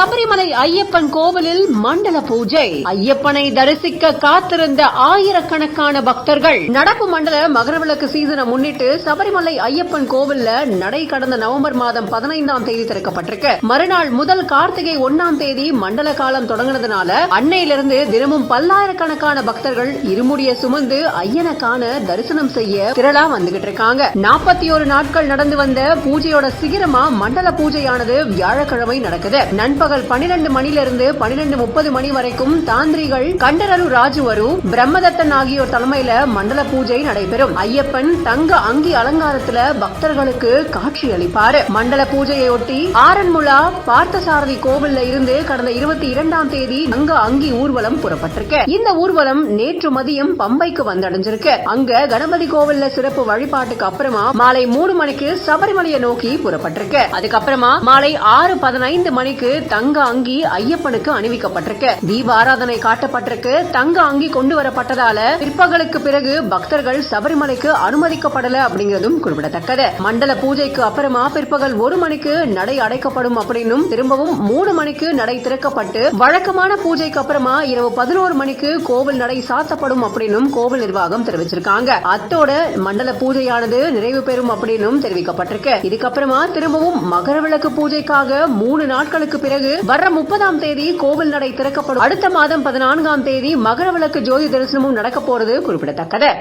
சபரிமலை ஐயப்பன் கோவிலில் மண்டல பூஜை. ஐயப்பனை தரிசிக்க காத்திருந்த ஆயிரக்கணக்கான பக்தர்கள். நடப்பு மண்டல மகரவிளக்கு சீசனை முன்னிட்டு சபரிமலை ஐயப்பன் கோவில்ல நடை கடந்த நவம்பர் மாதம் 15ஆம் தேதி திறக்கப்பட்டிருக்கு. மறுநாள் முதல் கார்த்திகை 1ஆம் தேதி மண்டல காலம் தொடங்கினதுனால அன்னையிலிருந்து தினமும் பல்லாயிரக்கணக்கான பக்தர்கள் இருமுடிய சுமந்து ஐயனை காண தரிசனம் செய்ய திரளா வந்துகிட்டு இருக்காங்க. 41 நாட்கள் நடந்து வந்த பூஜையோட சிகரமா மண்டல பூஜையானது வியாழக்கிழமை நடக்குது. நண்பகல் 12 மணிலிருந்து 12:30 மணி வரைக்கும் தாந்திரிகள் கண்டரரு ராஜுவரு பிரம்மதத்தன் ஆகியோர் தலைமையில மண்டல பூஜை நடைபெறும். ஐயப்பன் தங்க அங்கி அலங்காரத்துல பக்தர்களுக்கு காட்சி அளிப்பாரு. மண்டல பூஜையொட்டி ஆரன்முளா பார்த்தசாரதி கோவில்ல இருந்து கடந்த 22ஆம் தேதி தங்க அங்கி ஊர்வலம் புறப்பட்டிருக்கு. இந்த ஊர்வலம் நேற்று மதியம் பம்பைக்கு வந்தடைஞ்சிருக்கு. அங்க கணபதி கோவில்ல சிறப்பு வழிபாட்டுக்கு அப்புறமா மாலை 3 மணிக்கு சபரிமலையை நோக்கி புறப்பட்டிருக்கு. அதுக்கப்புறமா மாலை 6:15 மணிக்கு தங்க அங்கி ஐயப்பனுக்கு அணிவிக்கப்பட்டிருக்கு. தீப ஆராதனை காட்டப்பட்டிருக்கு. தங்க அங்கி கொண்டு வரப்பட்டதால பிற்பகலுக்கு பிறகு பக்தர்கள் சபரிமலைக்கு அனுமதிக்கப்படல அப்படிங்கறதும் குறிப்பிடத்தக்கது. மண்டல பூஜைக்கு அப்புறமா பிற்பகல் 1 மணிக்கு நடை அடைக்கப்படும் அப்படின்னும் திரும்பவும் 3 மணிக்கு நடை திறக்கப்பட்டு வழக்கமான பூஜைக்கு அப்புறமா இரவு 11 மணிக்கு கோவில் நடை சாத்தப்படும் அப்படின்னும் கோவில் நிர்வாகம் தெரிவிச்சிருக்காங்க. அத்தோட மண்டல பூஜையானது நிறைவு பெறும் அப்படின்னும் தெரிவிக்கப்பட்டிருக்கு. இதுக்கப்புறமா திரும்பவும் மகரவிளக்கு பூஜைக்காக 3 நாட்களுக்கு பிறகு வர்ற 30ஆம் தேதி கோவில் நடை திறக்கப்படும். அடுத்த மாதம் 14ஆம் தேதி மகரவிளக்கு ஜோதி தரிசனமும் நடக்க போறது குறிப்பிடத்தக்கது.